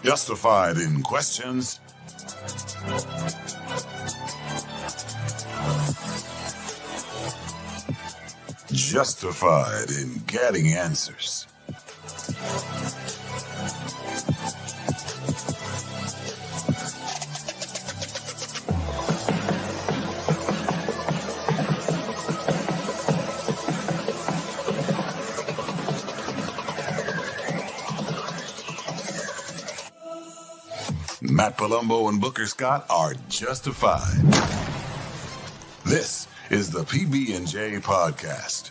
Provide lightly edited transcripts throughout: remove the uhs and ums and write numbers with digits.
Justified in questions. Justified in getting answers. Matt Palumbo and Booker Scott are justified. This is the PB&J Podcast.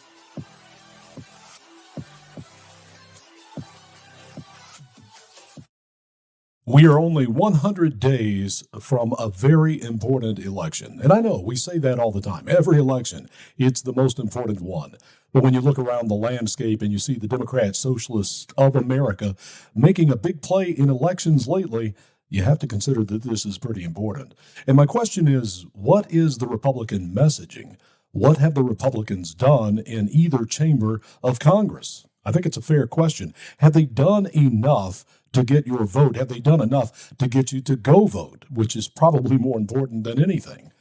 We are only 100 days from a very important election. And I know we say that all the time. Every election, it's the most important one. But when you look around the landscape and you see the Democrat Socialists of America making a big play in elections lately, you have to consider that this is pretty important. And my question is, what is the Republican messaging? What have the Republicans done in either chamber of Congress? I think it's a fair question. Have they done enough to get your vote? Have they done enough to get you to go vote, which is probably more important than anything?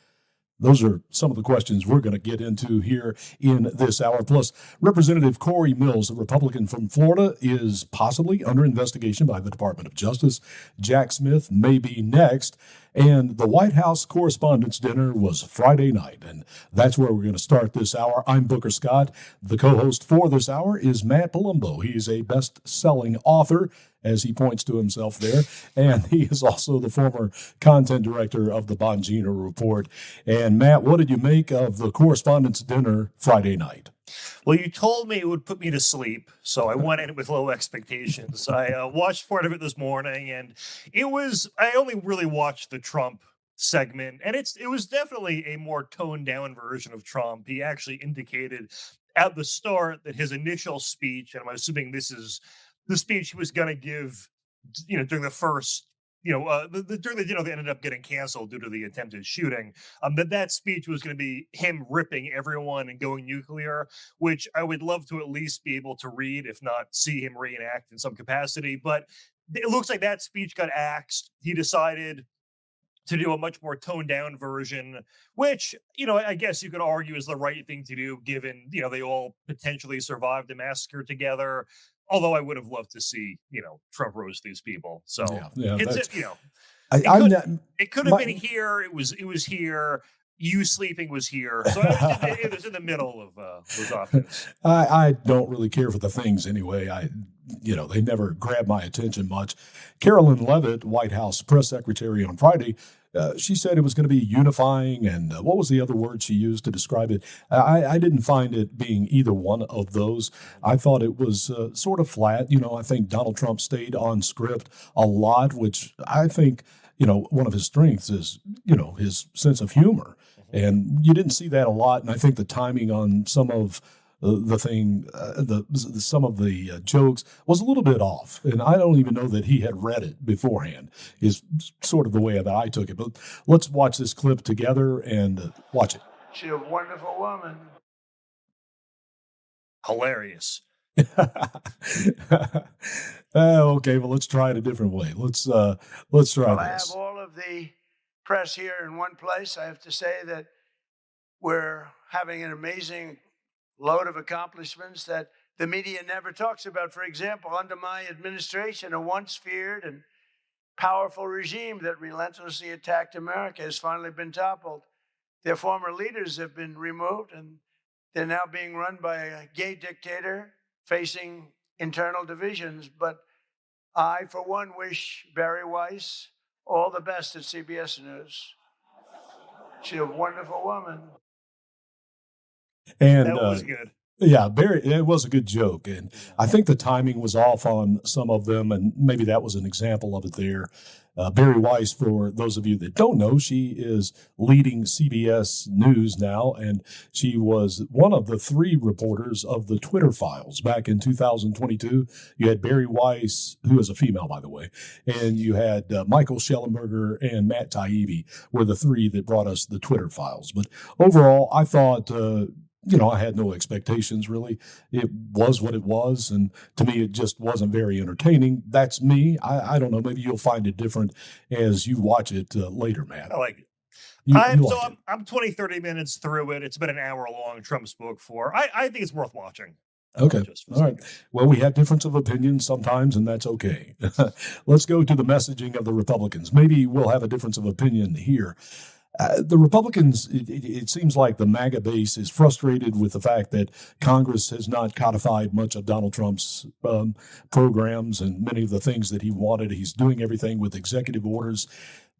Those are some of the questions we're going to get into here in this hour. Plus, Representative Cory Mills, a Republican from Florida, is possibly under investigation by the Department of Justice. Jack Smith may be next. And the White House Correspondents' Dinner was Friday night, and that's where we're going to start this hour. I'm Booker Scott. The co-host for this hour is Matt Palumbo. He's a best-selling author, as he points to himself there, and he is also the former content director of the Bongino Report. And Matt, what did you make of the Correspondents' Dinner Friday night? Well, you told me it would put me to sleep, so I went in with low expectations. I watched part of it this morning, and I only really watched the Trump segment, and it was definitely a more toned down version of Trump. He actually indicated at the start that his initial speech, and I'm assuming this is the speech he was going to give, during the first, during the dinner that ended up getting canceled due to the attempted shooting, that speech was going to be him ripping everyone and going nuclear, which I would love to at least be able to read, if not see him reenact in some capacity. But it looks like that speech got axed. He decided to do a much more toned down version, which, I guess you could argue is the right thing to do, given, they all potentially survived a massacre together. Although I would have loved to see, Trump roast these people. So it could have been here. It was here. You sleeping was here. So it was in the middle of those options. I don't really care for the things anyway. They never grab my attention much. Carolyn Leavitt, White House press secretary on Friday, she said it was going to be unifying, and what was the other word she used to describe it? I didn't find it being either one of those. I thought it was sort of flat. I think Donald Trump stayed on script a lot, which I think, one of his strengths is, his sense of humor. And you didn't see that a lot, and I think the timing on some of some of the jokes was a little bit off, and I don't even know that he had read it beforehand, is sort of the way that I took it. But let's watch this clip together and watch it. She's a wonderful woman. Hilarious. Okay, well, let's try it a different way. Let's try this. I have all of the press here in one place. I have to say that we're having an amazing load of accomplishments that the media never talks about. For example, under my administration, a once feared and powerful regime that relentlessly attacked America has finally been toppled. Their former leaders have been removed, and they're now being run by a gay dictator facing internal divisions. But I, for one, wish Barry Weiss all the best at CBS News. She's a wonderful woman. And that was good. Yeah, it was a good joke. And I think the timing was off on some of them, and maybe that was an example of it there. Barry Weiss, for those of you that don't know, she is leading CBS News now, and she was one of the 3 reporters of the Twitter files back in 2022. You had Barry Weiss, who is a female, by the way, and you had Michael Schellenberger and Matt Taibbi were the 3 that brought us the Twitter files. But overall, I thought I had no expectations, really. It was what it was, and to me, it just wasn't very entertaining. That's me. I don't know. Maybe you'll find it different as you watch it later, Matt. I like it. You liked it. I'm 20, 30 minutes through it. It's been an hour long. Trump spoke for. I think it's worth watching. Okay. All right. Well, we have difference of opinions sometimes, and that's okay. Let's go to the messaging of the Republicans. Maybe we'll have a difference of opinion here. The Republicans, it seems like the MAGA base is frustrated with the fact that Congress has not codified much of Donald Trump's programs and many of the things that he wanted. He's doing everything with executive orders.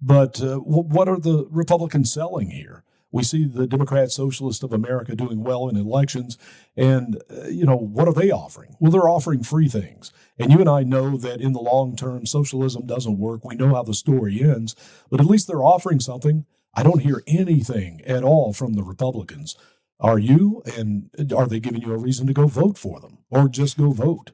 But what are the Republicans selling here? We see the Democrat Socialist of America doing well in elections. And, what are they offering? Well, they're offering free things. And you and I know that in the long term, socialism doesn't work. We know how the story ends. But at least they're offering something. I don't hear anything at all from the Republicans. Are you? And are they giving you a reason to go vote for them or just go vote?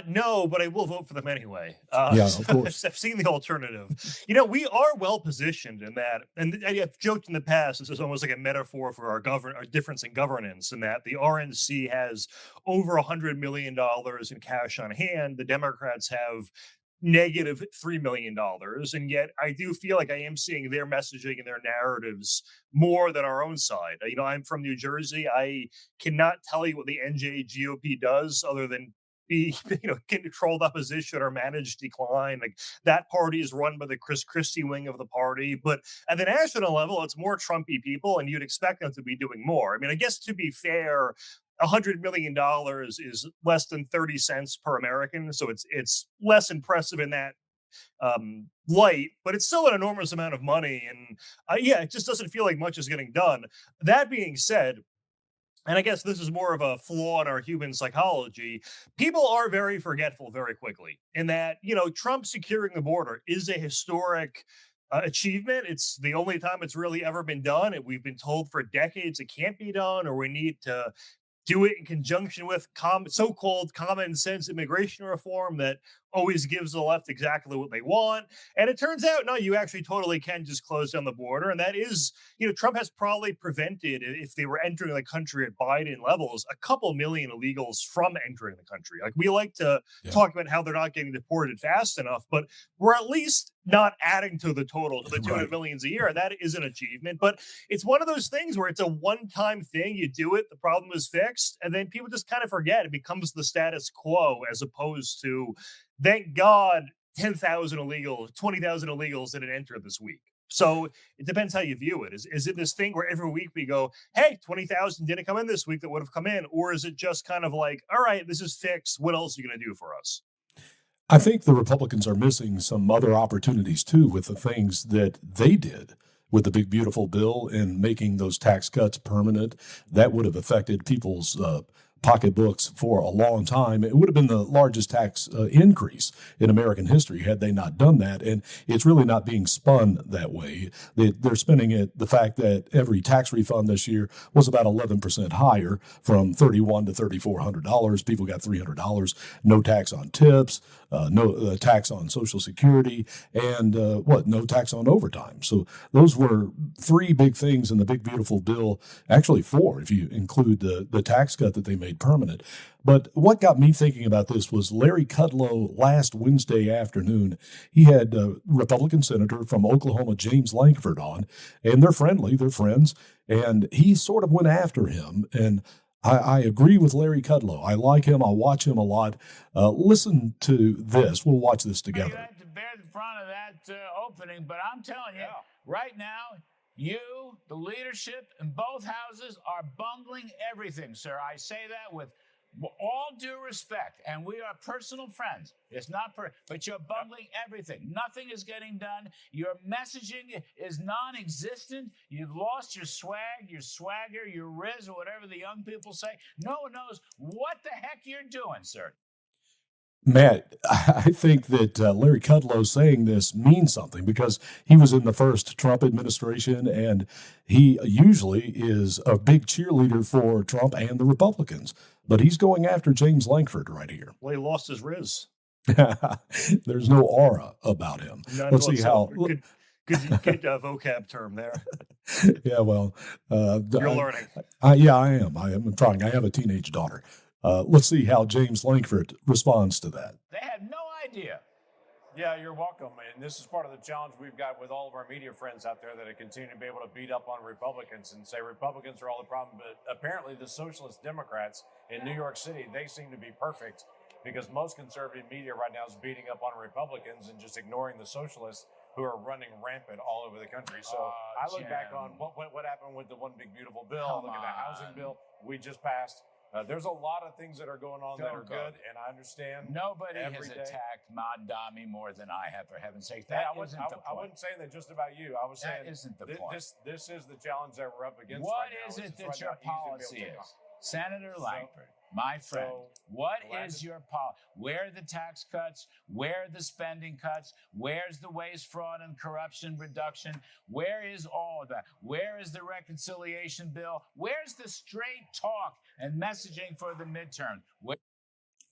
No, but I will vote for them anyway. Yeah, of course. I've seen the alternative. We are well positioned in that, and I've joked in the past, this is almost like a metaphor for our difference in governance, in that the RNC has over $100 million in cash on hand. The Democrats have negative $3 million. And yet I do feel like I am seeing their messaging and their narratives more than our own side. I'm from New Jersey. I cannot tell you what the NJ GOP does other than be, controlled opposition or managed decline. Like, that party is run by the Chris Christie wing of the party. But at the national level, it's more Trumpy people, and you'd expect them to be doing more. I guess to be fair, $100 million is less than 30 cents per American. So it's less impressive in that light, but it's still an enormous amount of money. And it just doesn't feel like much is getting done. That being said, and I guess this is more of a flaw in our human psychology, people are very forgetful very quickly. In that, Trump securing the border is a historic achievement. It's the only time it's really ever been done. And we've been told for decades it can't be done, or we need to do it in conjunction with so-called common sense immigration reform that always gives the left exactly what they want. And it turns out, no, you actually totally can just close down the border. And that is, Trump has probably prevented, if they were entering the country at Biden levels, a couple million illegals from entering the country. Like, we like to talk about how they're not getting deported fast enough, but we're at least not adding to the total, to the 200 millions a year. And that is an achievement. But it's one of those things where it's a one-time thing. You do it, the problem is fixed, and then people just kind of forget. It becomes the status quo, as opposed to, thank God, 10,000 illegals, 20,000 illegals didn't enter this week. So it depends how you view it. Is it this thing where every week we go, hey, 20,000 didn't come in this week that would have come in? Or is it just kind of like, all right, this is fixed. What else are you going to do for us? I think the Republicans are missing some other opportunities, too, with the things that they did with the big, beautiful bill and making those tax cuts permanent. That would have affected people's pocketbooks for a long time. It would have been the largest tax increase in American history had they not done that. And it's really not being spun that way. They're spinning it, the fact that every tax refund this year was about 11% higher, from $3,100 to $3,400. People got $300, no tax on tips, no tax on Social Security, and no tax on overtime. So those were three big things in the big, beautiful bill. Actually, four, if you include the tax cut that they made permanent. But what got me thinking about this was Larry Kudlow last Wednesday afternoon. He had Republican Senator from Oklahoma, James Lankford, on, and they're friendly, they're friends, and he sort of went after him. And I agree with Larry Kudlow. I like him. I watch him a lot. Listen to this. We'll watch this together. You have to bear the brunt of that opening, but I'm telling you, right now, you, the leadership in both houses, are bungling everything, sir. I say that with all due respect, and we are personal friends. It's not, but you're bungling everything. Nothing is getting done. Your messaging is non-existent. You've lost your swag, your swagger, your riz, or whatever the young people say. No one knows what the heck you're doing, sir. Matt, I think that Larry Kudlow saying this means something, because he was in the first Trump administration, and he usually is a big cheerleader for Trump and the Republicans. But he's going after James Lankford right here. Well, he lost his riz. There's no aura about him. Let's see how. Good vocab term there. Yeah, well, You're learning. Yeah, I am. I'm trying. I have a teenage daughter. Let's see how James Lankford responds to that. They had no idea. Yeah, you're welcome. And this is part of the challenge we've got with all of our media friends out there that continue to be able to beat up on Republicans and say Republicans are all the problem. But apparently the socialist Democrats in New York City, they seem to be perfect because most conservative media right now is beating up on Republicans and just ignoring the socialists who are running rampant all over the country. So I look back on what happened with the One Big Beautiful Bill. Look at the housing bill we just passed. There's a lot of things that are going on that are good, and I understand. Nobody has attacked Mondami more than I have, for heaven's sake. I wasn't saying that just about you. I was saying that isn't the point. This is the challenge that we're up against. What right is now. it that your policy is? Senator Lankford, my friend, what is your policy? Where are the tax cuts? Where are the spending cuts? Where's the waste, fraud, and corruption reduction? Where is all of that? Where is the reconciliation bill? Where's the straight talk and messaging for the midterm?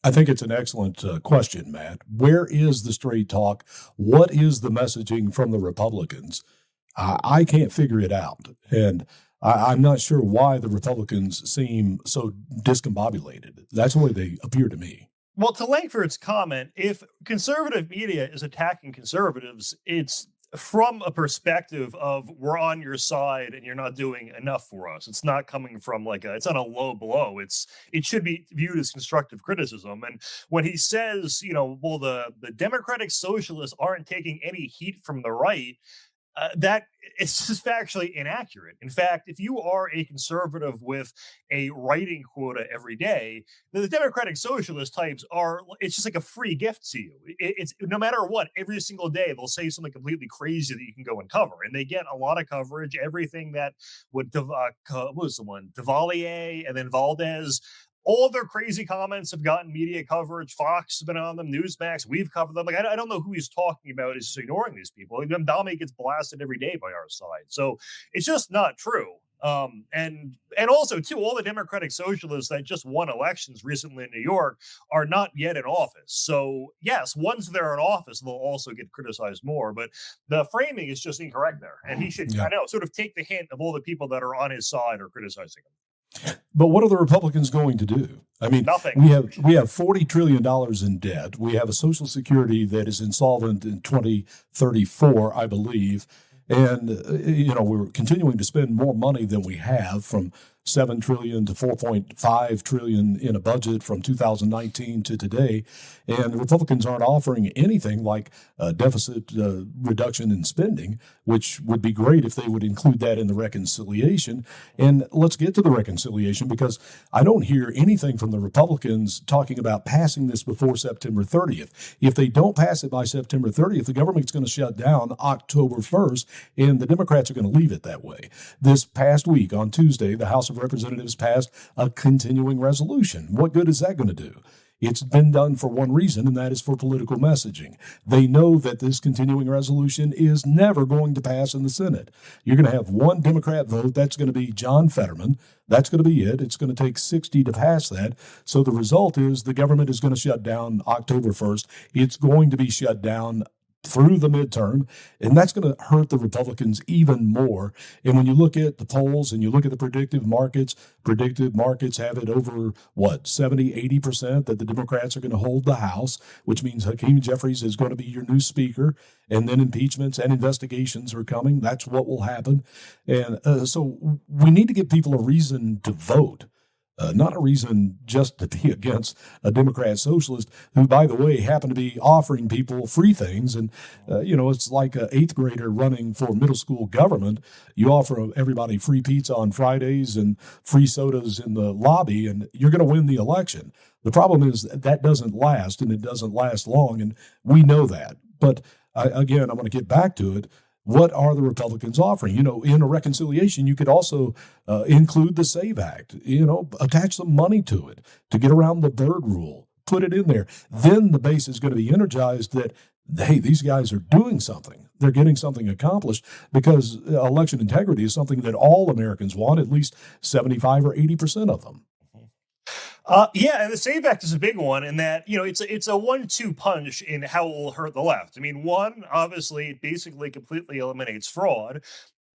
I think it's an excellent question, Matt. Where is the straight talk? What is the messaging from the Republicans? I can't figure it out. And I'm not sure why the Republicans seem so discombobulated. That's the way they appear to me. Well, to Lankford's comment, if conservative media is attacking conservatives, it's from a perspective of we're on your side and you're not doing enough for us. It's not coming from it's not a low blow. It should be viewed as constructive criticism. And when he says, the Democratic Socialists aren't taking any heat from the right, that is just factually inaccurate. In fact, if you are a conservative with a writing quota every day, the Democratic Socialist types it's just like a free gift to you. It's no matter what, every single day they'll say something completely crazy that you can go and cover. And they get a lot of coverage, everything that what was the one? Duvalier and then Valdez. All their crazy comments have gotten media coverage. Fox has been on them. Newsmax, we've covered them. I don't know who he's talking about is ignoring these people. Mondami gets blasted every day by our side. So it's just not true. And also, too, all the Democratic Socialists that just won elections recently in New York are not yet in office. So, yes, once they're in office, they'll also get criticized more. But the framing is just incorrect there. And he should, sort of take the hint of all the people that are on his side or criticizing him. But what are the Republicans going to do? I mean, nothing. We have $40 trillion in debt. We have a Social Security that is insolvent in 2034, I believe. And, we're continuing to spend more money than we have, from $7 trillion to $4.5 trillion in a budget from 2019 to today. And the Republicans aren't offering anything like a deficit reduction in spending, which would be great if they would include that in the reconciliation. And let's get to the reconciliation, because I don't hear anything from the Republicans talking about passing this before September 30th. If they don't pass it by September 30th, the government's going to shut down October 1st, and the Democrats are going to leave it that way. This past week, on Tuesday, the House of Representatives passed a continuing resolution. What good is that going to do? It's been done for one reason, and that is for political messaging. They know that this continuing resolution is never going to pass in the Senate. You're going to have one Democrat vote. That's going to be John Fetterman. That's going to be it. It's going to take 60 to pass that. So the result is the government is going to shut down October 1st. It's going to be shut down through the midterm, and that's going to hurt the Republicans even more. And when you look at the polls and you look at the predictive markets have it over, 70-80% that the Democrats are going to hold the House, which means Hakeem Jeffries is going to be your new speaker, and then impeachments and investigations are coming. That's what will happen. And so we need to give people a reason to vote. Not a reason just to be against a Democrat socialist who, by the way, happen to be offering people free things. And, it's like an 8th grader running for middle school government. You offer everybody free pizza on Fridays and free sodas in the lobby, and you're going to win the election. The problem is that doesn't last, and it doesn't last long, and we know that. But again, I'm going to get back to it. What are the Republicans offering? In a reconciliation, you could also include the SAVE Act, attach some money to it to get around the Byrd rule, put it in there. Then the base is going to be energized that, hey, these guys are doing something. They're getting something accomplished, because election integrity is something that all Americans want, at least 75 or 80% of them. Yeah, and the SAVE Act is a big one in that, it's a 1-2 punch in how it will hurt the left. I mean, one, obviously, it basically completely eliminates fraud,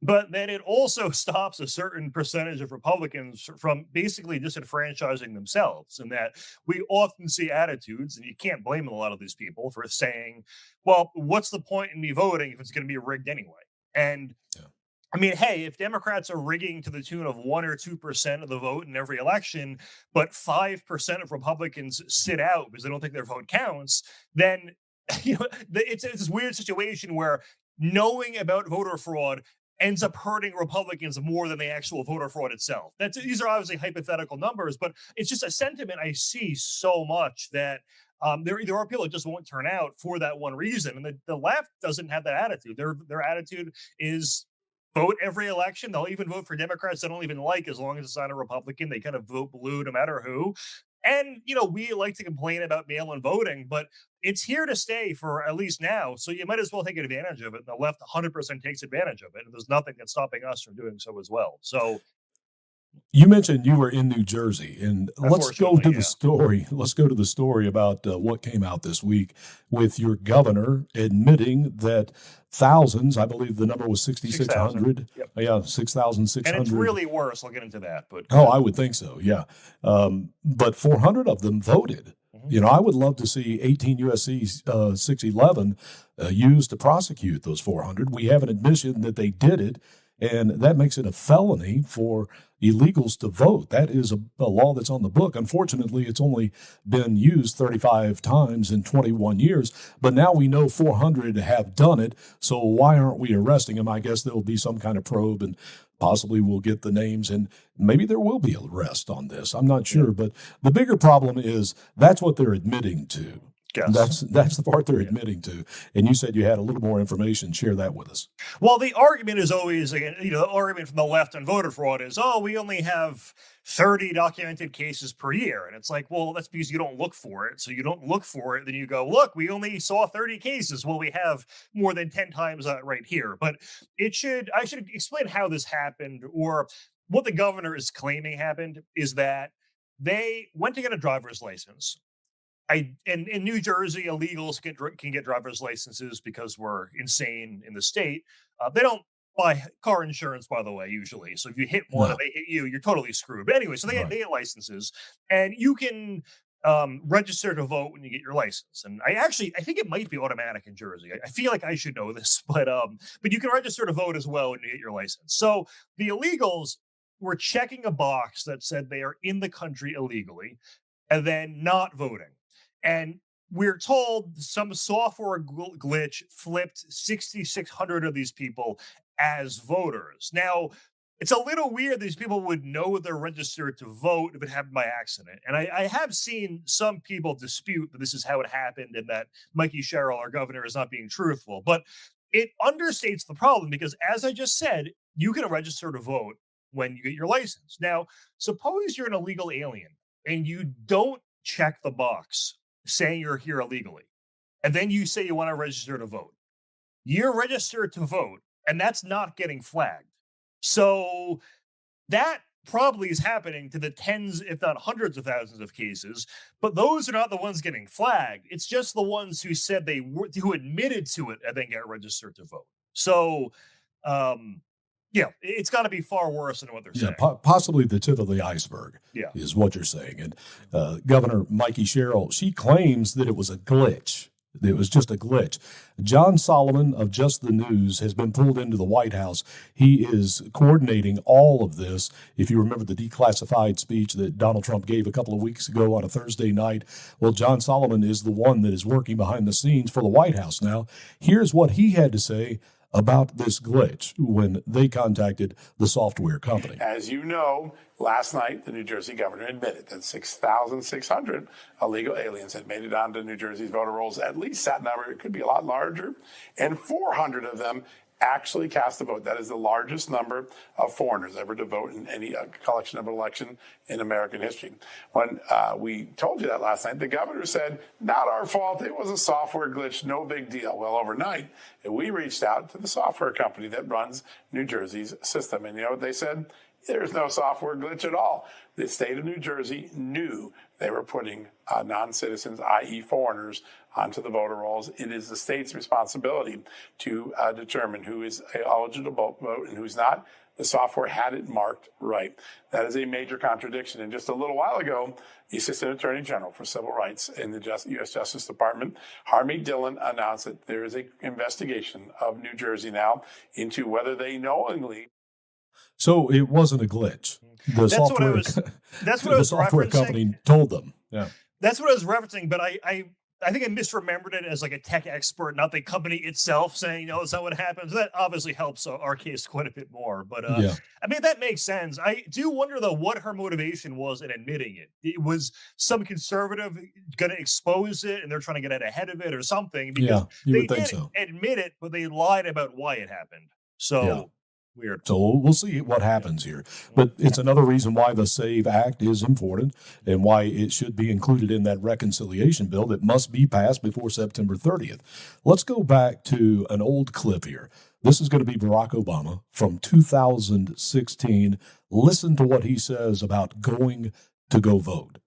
but then it also stops a certain percentage of Republicans from basically disenfranchising themselves. And that we often see attitudes, and you can't blame a lot of these people for saying, well, what's the point in me voting if it's going to be rigged anyway? And I mean, hey, if Democrats are rigging to the tune of 1 or 2% of the vote in every election, but 5% of Republicans sit out because they don't think their vote counts, then it's this weird situation where knowing about voter fraud ends up hurting Republicans more than the actual voter fraud itself. These are obviously hypothetical numbers, but it's just a sentiment I see so much that there are people that just won't turn out for that one reason. And the left doesn't have that attitude. Their attitude is vote every election. They'll even vote for Democrats they don't even like as long as it's not a Republican. They kind of vote blue no matter who. And, we like to complain about mail-in voting, but it's here to stay for at least now. So you might as well take advantage of it. And the left 100% takes advantage of it. And there's nothing that's stopping us from doing so as well. So you mentioned you were in New Jersey, and let's go to the story. Let's go to the story about what came out this week with your governor admitting that thousands, I believe the number was 6,600. Yep. Yeah, 6,600. And it's really worse. I'll get into that. But I would think so, yeah. But 400 of them voted. Mm-hmm. I would love to see 18 U.S.C. 611 used to prosecute those 400. We have an admission that they did it, and that makes it a felony for illegals to vote. That is a law that's on the book. Unfortunately, it's only been used 35 times in 21 years, but now we know 400 have done it, so why aren't we arresting them? I guess there will be some kind of probe, and possibly we'll get the names, and maybe there will be arrest on this. I'm not sure, but the bigger problem is that's what they're admitting to. Yes. That's the part they're admitting to. And you said you had a little more information. Share that with us. Well, the argument is always, the argument from the left on voter fraud is, we only have 30 documented cases per year. And it's like, well, that's because you don't look for it. So you don't look for it. Then you go, look, we only saw 30 cases. Well, we have more than 10 times that right here. But I should explain how this happened, or what the governor is claiming happened is that they went to get a driver's license. In New Jersey, illegals can get driver's licenses because we're insane in the state. They don't buy car insurance, by the way, usually. So if you hit one and they hit you, you're totally screwed. But anyway, so they get licenses, and you can register to vote when you get your license. And I think it might be automatic in Jersey. I feel like I should know this, but you can register to vote as well when you get your license. So the illegals were checking a box that said they are in the country illegally, and then not voting. And we're told some software glitch flipped 6,600 of these people as voters. Now, it's a little weird these people would know they're registered to vote if it happened by accident. And I have seen some people dispute that this is how it happened and that Mickie Sherrill, our governor, is not being truthful. But it understates the problem because, as I just said, you can register to vote when you get your license. Now, suppose you're an illegal alien and you don't check the box saying you're here illegally, and then you say you want to register to vote. You're registered to vote, and that's not getting flagged. So that probably is happening to the tens, if not hundreds of thousands of cases, but those are not the ones getting flagged. It's just the ones who said who admitted to it and then get registered to vote. So, it's got to be far worse than what they're saying. Possibly the tip of the iceberg is what you're saying. And Governor Mickie Sherrill, she claims that it was a glitch. It was just a glitch. John Solomon of Just the News has been pulled into the White House. He is coordinating all of this. If you remember the declassified speech that Donald Trump gave a couple of weeks ago on a Thursday night, well, John Solomon is the one that is working behind the scenes for the White House now. Here's what he had to say about this glitch when they contacted the software company. As you know, last night, the New Jersey governor admitted that 6,600 illegal aliens had made it onto New Jersey's voter rolls. At least that number, it could be a lot larger. And 400 of them actually cast a vote. That is the largest number of foreigners ever to vote in any collection of an election in American history. When we told you that last night, the governor said, not our fault. It was a software glitch. No big deal. Well, overnight, we reached out to the software company that runs New Jersey's system. And you know what they said? There's no software glitch at all. The state of New Jersey knew they were putting non-citizens, i.e. foreigners, onto the voter rolls. It is the state's responsibility to determine who is eligible to vote and who's not. The software had it marked right. That is a major contradiction. And just a little while ago, the Assistant Attorney General for Civil Rights in the U.S. Justice Department, Harmeet Dillon, announced that there is an investigation of New Jersey now into whether they knowingly. So it wasn't a glitch. The That's what I was. That's what I the was software referencing. company told them. Yeah. That's what I was referencing, but I think I misremembered it as like a tech expert, not the company itself saying, no, that's not what happens. That obviously helps our case quite a bit more. But Yeah. I mean, that makes sense. I do wonder, though, what her motivation was in admitting it. It was some conservative going to expose it and they're trying to get out ahead of it or something. Because Yeah, you they would think did so. admit it, but they lied about why it happened. So Yeah. weird. So we'll see what happens here. But it's another reason why the SAVE Act is important and why it should be included in that reconciliation bill that must be passed before September 30th. Let's go back to an old clip here. This is going to be Barack Obama from 2016. Listen to what he says about going to go vote,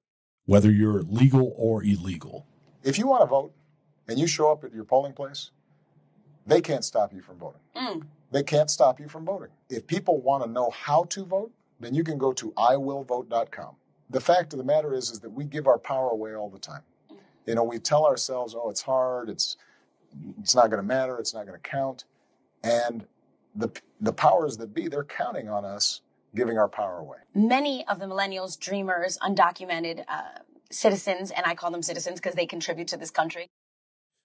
whether you're legal or illegal. If you want to vote and you show up at your polling place, they can't stop you from voting. They can't stop you from voting. If people want to know how to vote, then you can go to iwillvote.com. The fact of the matter is that we give our power away all the time. You know, we tell ourselves, oh, it's hard, it's not going to matter, it's not going to count. And the powers that be, they're counting on us giving our power away. Many of the millennials, dreamers, undocumented citizens, and I call them citizens because they contribute to this country.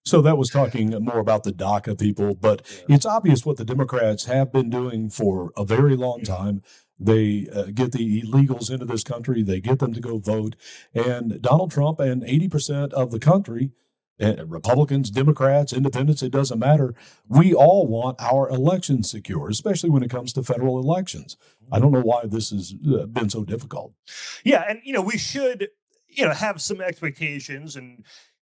So that was talking more about the DACA people, but it's obvious what the Democrats have been doing for a very long time. They get the illegals into this country, they get them to go vote, and Donald Trump and 80% of the country, Republicans, Democrats, independents, it doesn't matter. We all want our elections secure, especially when it comes to federal elections. I don't know why this has been so difficult. Yeah, and we should have some expectations and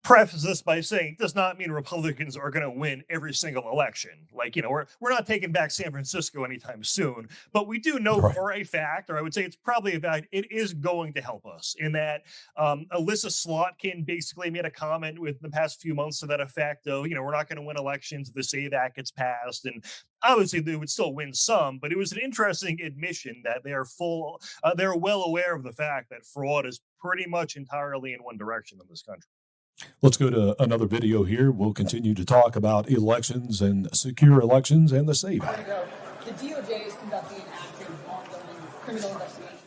preface this by saying it does not mean Republicans are going to win every single election. Like, we're not taking back San Francisco anytime soon, but we do know for a fact, or I would say it's probably a fact, it is going to help us in that Alyssa Slotkin basically made a comment with the past few months to that effect of, we're not going to win elections if the SAVE Act gets passed. And obviously they would still win some, but it was an interesting admission that they're well aware of the fact that fraud is pretty much entirely in one direction in this country. Let's go to another video here. We'll continue to talk about elections and secure elections and the SAVE Act. The DOJ is conducting an active ongoing criminal investigation.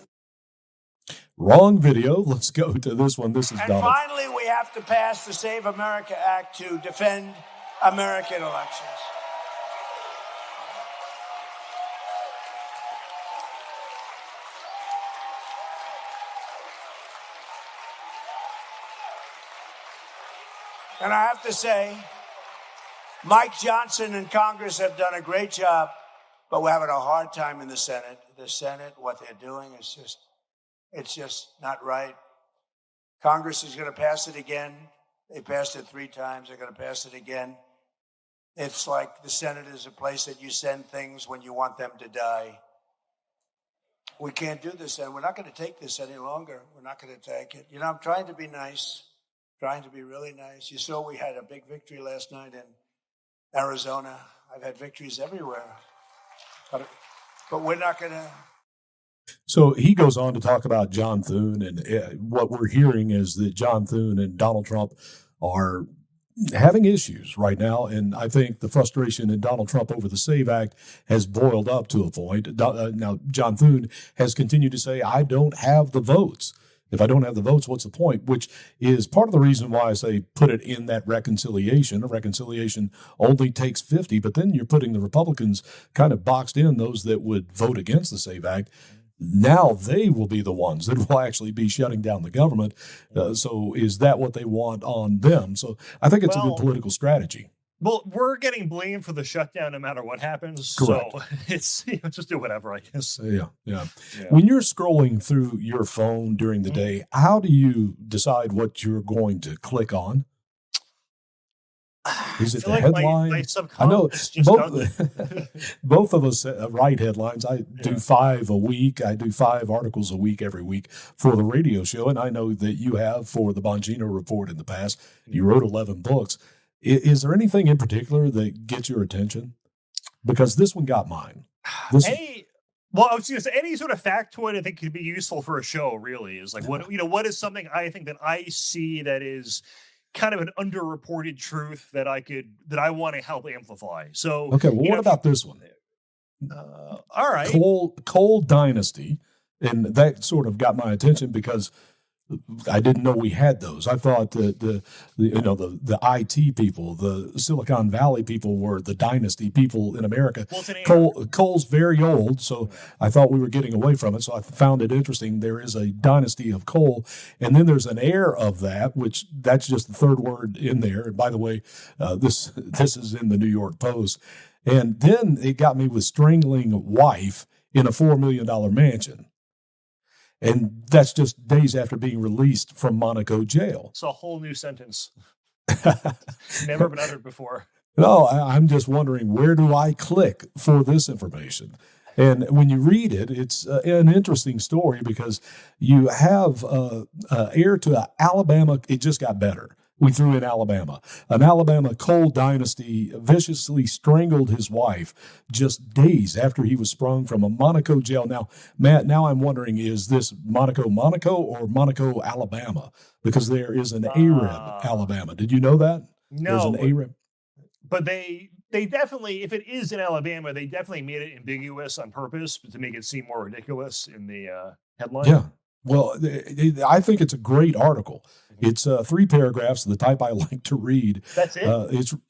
Wrong video. Let's go to this one. This is And Donald. finally, we have to pass the Save America Act to defend American elections. And I have to say, Mike Johnson and Congress have done a great job, but we're having a hard time in the Senate. The Senate, what they're doing is it's just not right. Congress is going to pass it again. They passed it 3 times. They're going to pass it again. It's like the Senate is a place that you send things when you want them to die. We can't do this, and we're not going to take this any longer. We're not going to take it. I'm trying to be nice. Trying to be really nice. You saw we had a big victory last night in Arizona. I've had victories everywhere. But we're not going to. So he goes on to talk about John Thune, and what we're hearing is that John Thune and Donald Trump are having issues right now. And I think the frustration in Donald Trump over the SAVE Act has boiled up to a point. Now, John Thune has continued to say, I don't have the votes. If I don't have the votes, what's the point? Which is part of the reason why I say put it in that reconciliation. A reconciliation only takes 50, but then you're putting the Republicans kind of boxed in, those that would vote against the SAVE Act. Now they will be the ones that will actually be shutting down the government. So is that what they want on them? So I think it's a good political strategy. Well, we're getting blamed for the shutdown no matter what happens. Correct. So it's just do whatever, I guess. Yeah. When you're scrolling through your phone during the day, how do you decide what you're going to click on? Is it the like headline? my I know subconscious just doesn't. both of us write headlines. I do 5 a week. I do 5 articles a week every week for the radio show, and I know that you have for the Bongino Report in the past. You wrote 11 books. Is there anything in particular that gets your attention? Because this one got mine. Well, I was going to say any sort of factoid I think could be useful for a show. Really, is like what is something I think that I see that is kind of an underreported truth that I want to help amplify. So okay, well, what about this one? All right, Coal Dynasty, and that sort of got my attention because I didn't know we had those. I thought the IT people, the Silicon Valley people were the dynasty people in America. Coal's very old, so I thought we were getting away from it. So I found it interesting. There is a dynasty of coal, and then there's an heir of that, which that's just the third word in there. And by the way, this is in the New York Post. And then it got me with strangling wife in a $4 million mansion. And that's just days after being released from Monaco jail. It's a whole new sentence. Never been uttered before. No, I'm just wondering, where do I click for this information? And when you read it, it's an interesting story because you have heir to Alabama. It just got better. We threw in Alabama. An Alabama coal dynasty viciously strangled his wife just days after he was sprung from a Monaco jail. Now, Matt, I'm wondering, is this Monaco or Monaco, Alabama? Because there is an Arab, Alabama. Did you know that? No. There's an Arab. But they definitely, if it is in Alabama, they definitely made it ambiguous on purpose to make it seem more ridiculous in the headline. Yeah. Well, I think it's a great article. It's 3 paragraphs, the type I like to read. That's it?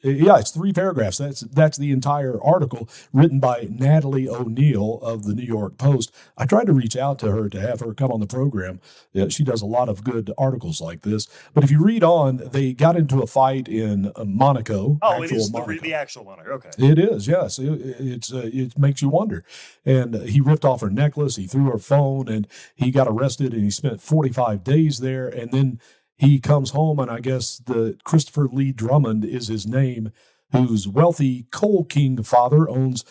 It's 3 paragraphs. That's the entire article, written by Natalie O'Neill of the New York Post. I tried to reach out to her to have her come on the program. She does a lot of good articles like this. But if you read on, they got into a fight in Monaco. Oh, it is the actual Monaco. Okay. It is, yes. It makes you wonder. And he ripped off her necklace. He threw her phone, and he got arrested, and he spent 45 days there. And then he comes home, and I guess the Christopher Lee Drummond is his name, whose wealthy coal king father owns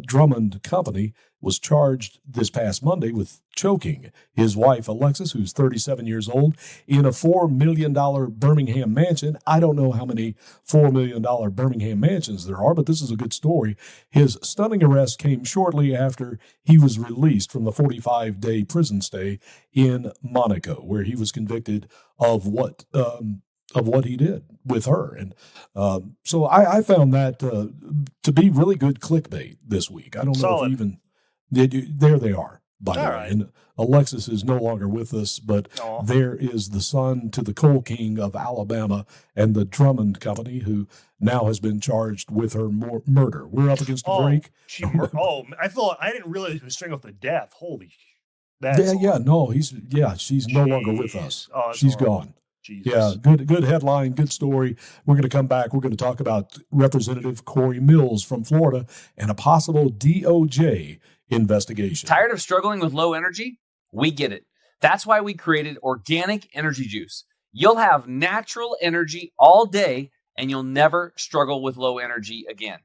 Drummond Company, was charged this past Monday with choking his wife, Alexis, who's 37 years old, in a $4 million Birmingham mansion. I don't know how many $4 million Birmingham mansions there are, but this is a good story. His stunning arrest came shortly after he was released from the 45-day prison stay in Monaco, where he was convicted of what he did with her. And so I found that to be really good clickbait this week. I don't know if even... There they are, by the way. Right. And Alexis is no longer with us, but there is the son to the coal king of Alabama and the Drummond Company, who now has been charged with her murder. We're up against a break. I didn't realize he was strangled to death. Holy. She's no longer with us. She's gone. Jesus. Yeah, good headline, good story. We're going to come back. We're going to talk about Representative Cory Mills from Florida and a possible DOJ investigation. Tired of struggling with low energy? We get it. That's why we created Organic Energy Juice. You'll have natural energy all day, and you'll never struggle with low energy again.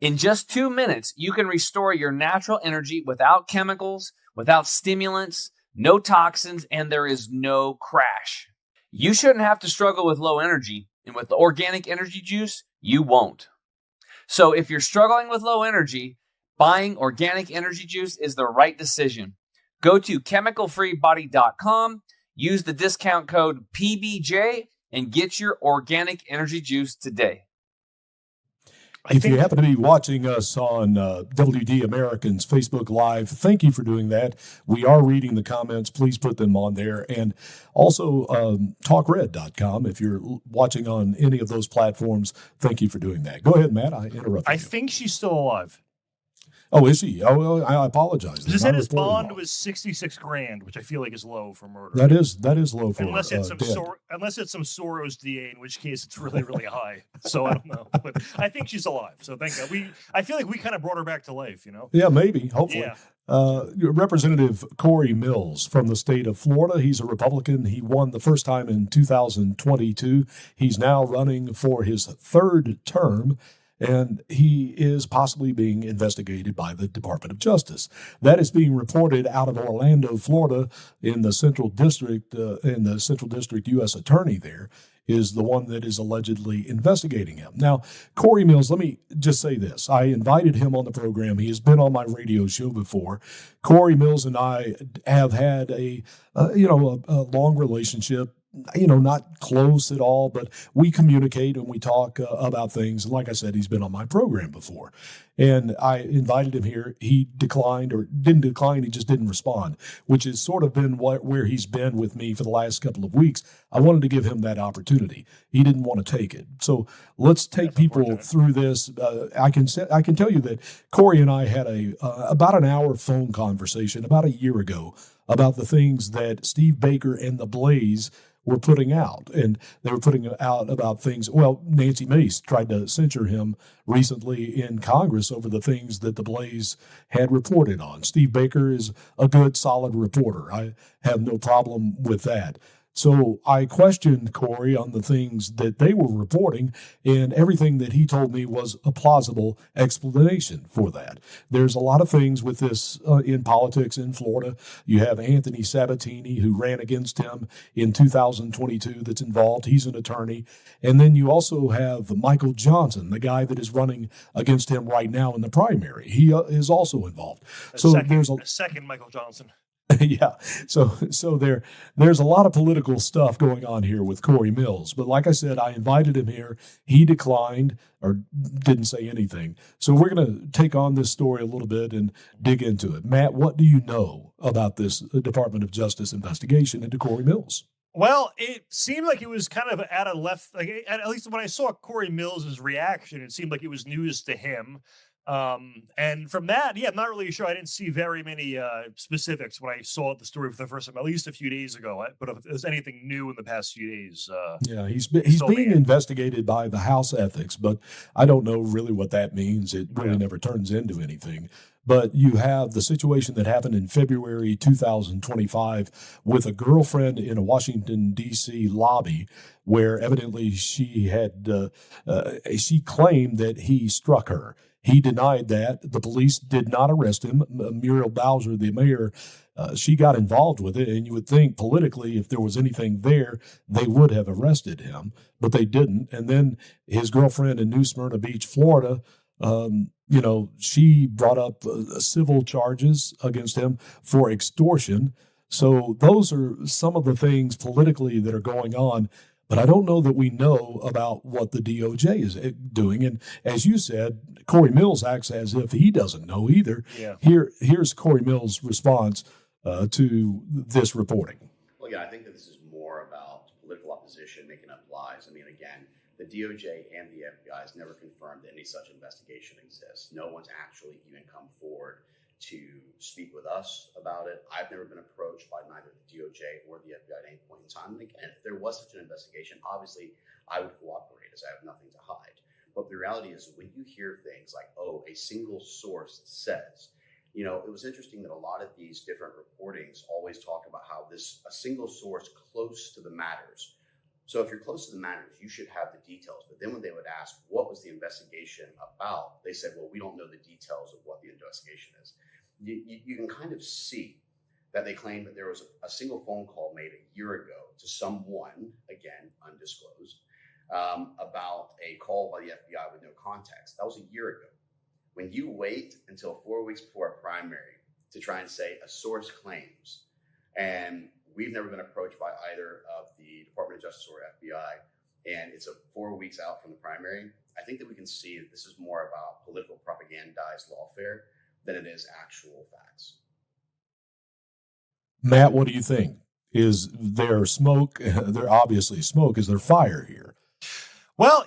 In just 2 minutes, you can restore your natural energy without chemicals, without stimulants, no toxins, and there is no crash. You shouldn't have to struggle with low energy, and with the Organic Energy Juice, you won't. So if you're struggling with low energy, buying Organic Energy Juice is the right decision. Go to chemicalfreebody.com, use the discount code PBJ, and get your Organic Energy Juice today. If you happen to be watching us on WD Americans Facebook Live, thank you for doing that. We are reading the comments. Please put them on there. And also talkred.com. If you're watching on any of those platforms, thank you for doing that. Go ahead, Matt. I interrupted you. I think she's still alive. Oh, is he? Oh, I apologize. They said his bond was $66,000, which I feel like is low for murder. That is low for unless it's some dead. unless it's some Soros DA, in which case it's really really high. So I don't know, but I think she's alive. So thank God. I feel like we kind of brought her back to life. Yeah, maybe. Hopefully. Yeah. Representative Cory Mills from the state of Florida. He's a Republican. He won the first time in 2022. He's now running for his third term, and he is possibly being investigated by the Department of Justice. That is being reported out of Orlando, Florida, in the Central District, U.S. Attorney there is the one that is allegedly investigating him. Now, Cory Mills, let me just say this. I invited him on the program. He has been on my radio show before. Cory Mills and I have had a long relationship. Not close at all, but we communicate and we talk about things. And like I said, he's been on my program before. And I invited him here. He declined, or didn't decline, he just didn't respond, which has sort of been where he's been with me for the last couple of weeks. I wanted to give him that opportunity. He didn't want to take it. So let's take people through this. I can tell you that Cory and I had about an hour phone conversation about a year ago about the things that Steve Baker and the Blaze were putting out. And they were putting out about things. Well, Nancy Mace tried to censure him recently in Congress over the things that the Blaze had reported on. Steve Baker is a good, solid reporter. I have no problem with that. So I questioned Cory on the things that they were reporting, and everything that he told me was a plausible explanation for that. There's a lot of things with this in politics in Florida. You have Anthony Sabatini, who ran against him in 2022, that's involved. He's an attorney. And then you also have Michael Johnson, the guy that is running against him right now in the primary. He is also involved. There's a second Michael Johnson. Yeah. So there's a lot of political stuff going on here with Cory Mills. But like I said, I invited him here. He declined or didn't say anything. So we're going to take on this story a little bit and dig into it. Matt, what do you know about this Department of Justice investigation into Cory Mills? Well, it seemed like it was kind of at a left, at least when I saw Cory Mills' reaction, it seemed like it was news to him. And from that, I'm not really sure. I didn't see very many specifics when I saw the story for the first time, at least a few days ago. But if there's anything new in the past few days, he's being investigated by the House Ethics, but I don't know really what that means. It really never turns into anything. But you have the situation that happened in February 2025 with a girlfriend in a Washington, D.C. lobby where evidently she claimed that he struck her. He denied that. The police did not arrest him. Muriel Bowser, the mayor, she got involved with it. And you would think politically, if there was anything there, they would have arrested him, but they didn't. And then his girlfriend in New Smyrna Beach, Florida, she brought up civil charges against him for extortion. So those are some of the things politically that are going on. But I don't know that we know about what the DOJ is doing. And as you said, Cory Mills acts as if he doesn't know either. Yeah. Here's Cory Mills' response to this reporting. Well, I think that this is more about political opposition making up lies. Again, the DOJ and the FBI has never confirmed that any such investigation exists. No one's actually even come forward to speak with us about it. I've never been approached by neither the DOJ or the FBI at any point in time. And again, if there was such an investigation, obviously I would cooperate, as I have nothing to hide. But the reality is, when you hear things like, a single source says, it was interesting that a lot of these different reportings always talk about how a single source close to the matters. So if you're close to the matters, you should have the details. But then when they would ask, what was the investigation about? They said, well, we don't know the details of what the investigation is. You can kind of see that they claim that there was a single phone call made a year ago to someone, again, undisclosed, about a call by the FBI with no context. That was a year ago. When you wait until 4 weeks before a primary to try and say a source claims, and we've never been approached by either of the Department of Justice or FBI, and it's 4 weeks out from the primary, I think that we can see that this is more about political propagandized lawfare than it is actual facts. Matt, what do you think? Is there smoke? There obviously smoke. Is there fire here? Well,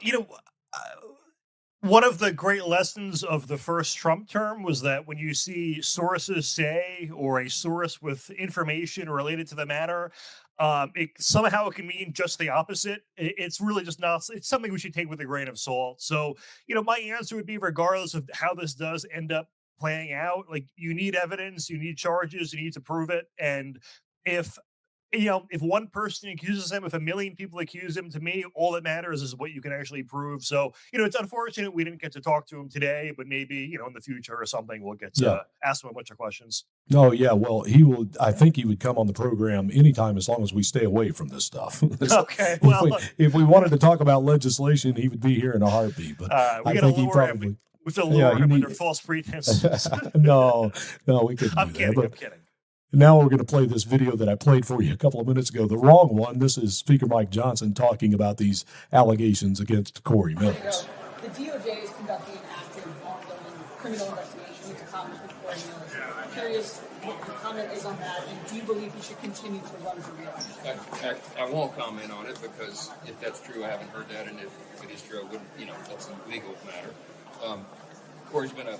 One of the great lessons of the first Trump term was that when you see sources say, or a source with information related to the matter, it somehow can mean just the opposite. It's really just not, it's something we should take with a grain of salt. So, my answer would be, regardless of how this does end up playing out, like, you need evidence, you need charges, you need to prove it. And if one person accuses him, if a million people accuse him, to me, all that matters is what you can actually prove. So, it's unfortunate we didn't get to talk to him today, but maybe, in the future or something, we'll get to ask him a bunch of questions. Oh, yeah. Well, I think he would come on the program anytime as long as we stay away from this stuff. Okay. Well, if we wanted to talk about legislation, he would be here in a heartbeat. But we got to lure him. We have to lure him under false pretenses. No, we couldn't. I'm kidding. Now we're going to play this video that I played for you a couple of minutes ago. The wrong one. This is Speaker Mike Johnson talking about these allegations against Cory Mills. The DOJ is conducting an active, ongoing criminal investigation into Congressman Cory Mills. I'm curious what your comment is on that, and do you believe he should continue to run for re-election? I won't comment on it, because if that's true, I haven't heard that, and if it is true, I wouldn't. That's a legal matter. Cory's been a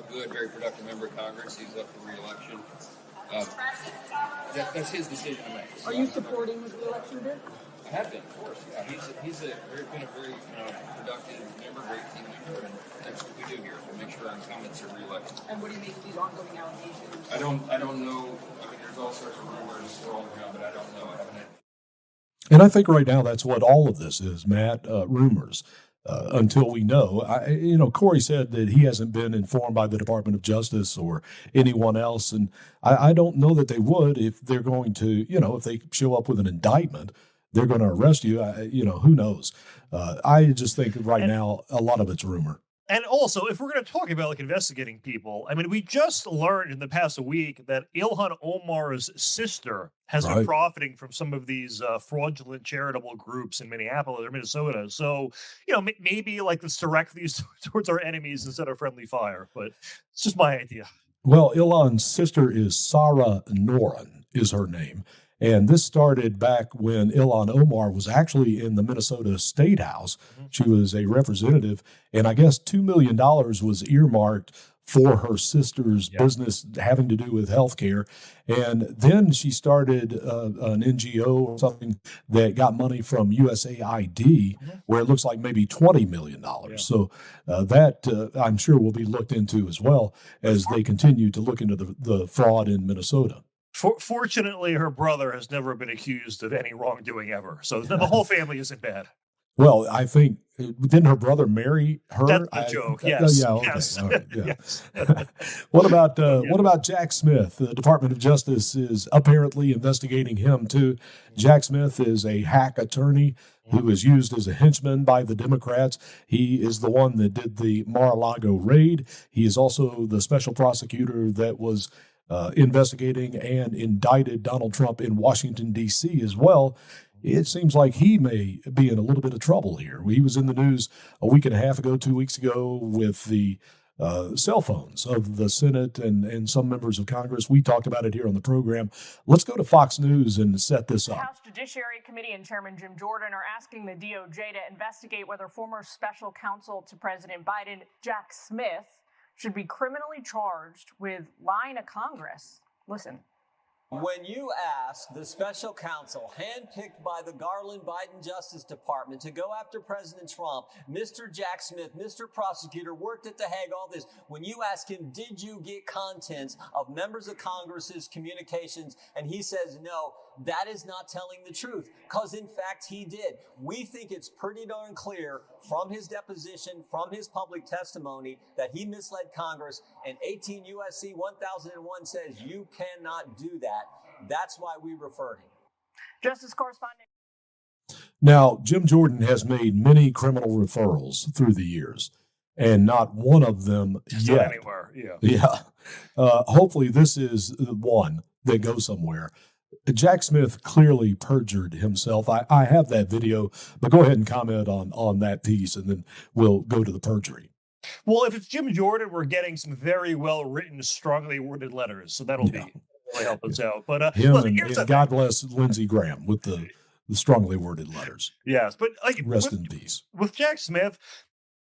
good, very productive member of Congress. He's up for re-election. That's his decision to make. Are you supporting his re-election bid? I have been, of course. Yeah, he's been a very productive member, great team member, and that's what we do here. We make sure our incumbents are re-elected. And what do you make of these ongoing allegations? I don't know. I mean, there's all sorts of rumors all around, but I don't know. I haven't. And I think right now that's what all of this is, Matt. Rumors. Until we know. Cory said that he hasn't been informed by the Department of Justice or anyone else. And I don't know that they would if they're going to, if they show up with an indictment, they're going to arrest you. Who knows? I just think now a lot of it's rumor. And also, if we're going to talk about investigating people, I mean, we just learned in the past week that Ilhan Omar's sister has been profiting from some of these fraudulent charitable groups in Minneapolis or Minnesota. So, maybe let's direct these towards our enemies instead of friendly fire. But it's just my idea. Well, Ilhan's sister is Sarah Noren, is her name. And this started back when Ilhan Omar was actually in the Minnesota State House. She was a representative, and I guess $2 million was earmarked for her sister's business having to do with healthcare. And then she started an NGO or something that got money from USAID, where it looks like maybe $20 million. So that I'm sure will be looked into as well as they continue to look into the fraud in Minnesota. Fortunately, her brother has never been accused of any wrongdoing ever. So the whole family isn't bad. Well, I think, didn't her brother marry her? That's a joke, yes. Yeah, okay. Yes. All right, yeah. Yes. What about Jack Smith? The Department of Justice is apparently investigating him, too. Jack Smith is a hack attorney who is used as a henchman by the Democrats. He is the one that did the Mar-a-Lago raid. He is also the special prosecutor that was investigating and indicted Donald Trump in Washington, D.C. as well. It seems like he may be in a little bit of trouble here. He was in the news a week and a half ago, 2 weeks ago, with the cell phones of the Senate and some members of Congress. We talked about it here on the program. Let's go to Fox News and set this up. House Judiciary Committee and Chairman Jim Jordan are asking the DOJ to investigate whether former special counsel to President Biden, Jack Smith, should be criminally charged with lying to Congress. Listen. When you ask the special counsel handpicked by the Garland Biden Justice Department to go after President Trump, Mr. Jack Smith, Mr. Prosecutor, worked at The Hague, all this, when you ask him, did you get contents of members of Congress's communications, and he says no, that is not telling the truth, because in fact he did. We think it's pretty darn clear from his deposition, from his public testimony, that he misled Congress, and 18 U.S.C. 1001 says you cannot do that. That's why we referred him. Justice Correspondent. Now, Jim Jordan has made many criminal referrals through the years, and not one of them yet. Anywhere. Yeah. Hopefully this is one that goes somewhere. Jack Smith clearly perjured himself. I have that video, but go ahead and comment on that piece, and then we'll go to the perjury. Well, if it's Jim Jordan, we're getting some very well-written, strongly worded letters, so that'll really help us out. But him and God bless Lindsey Graham with the strongly worded letters. Yes, but rest in peace. With Jack Smith,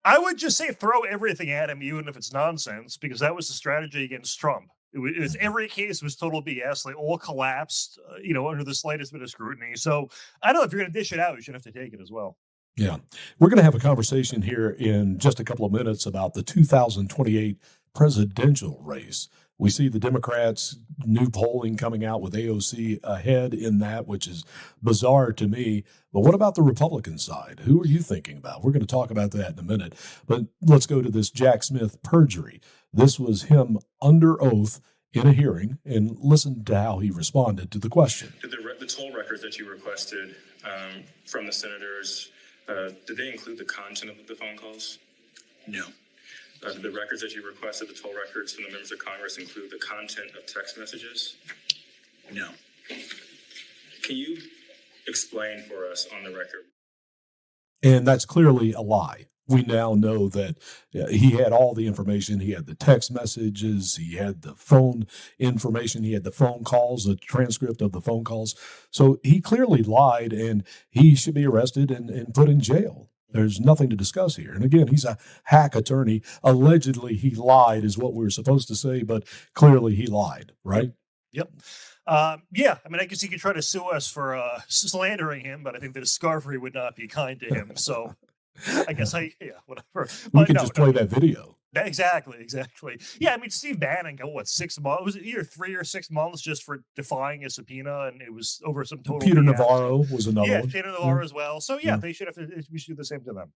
I would just say throw everything at him, even if it's nonsense, because that was the strategy against Trump. It was every case was total BS. They all collapsed, under the slightest bit of scrutiny. So I don't know, if you're going to dish it out, you should have to take it as well. Yeah. We're going to have a conversation here in just a couple of minutes about the 2028 presidential race. We see the Democrats' new polling coming out with AOC ahead in that, which is bizarre to me. But what about the Republican side? Who are you thinking about? We're going to talk about that in a minute. But let's go to this Jack Smith perjury. This was him under oath in a hearing, and listen to how he responded to the question. Did the toll records that you requested from the senators, did they include the content of the phone calls? No. Did the records that you requested, the toll records from the members of Congress, include the content of text messages? No. Can you explain for us on the record? And that's clearly a lie. We now know that he had all the information. He had the text messages. He had the phone information. He had the phone calls, the transcript of the phone calls. So he clearly lied, and he should be arrested and put in jail. There's nothing to discuss here. And again, he's a hack attorney. Allegedly, he lied is what we're supposed to say, but clearly he lied, right? Yep. Yeah, I mean, I guess he could try to sue us for slandering him, but I think the discovery would not be kind to him. So I guess whatever. We can just play that video. Exactly. Yeah, I mean, Steve Bannon got 6 months? Was it either 3 or 6 months just for defying a subpoena, and it was over some total. Peter Navarro was another one. Yeah, Peter Navarro as well. So they should have to. We should do the same to them.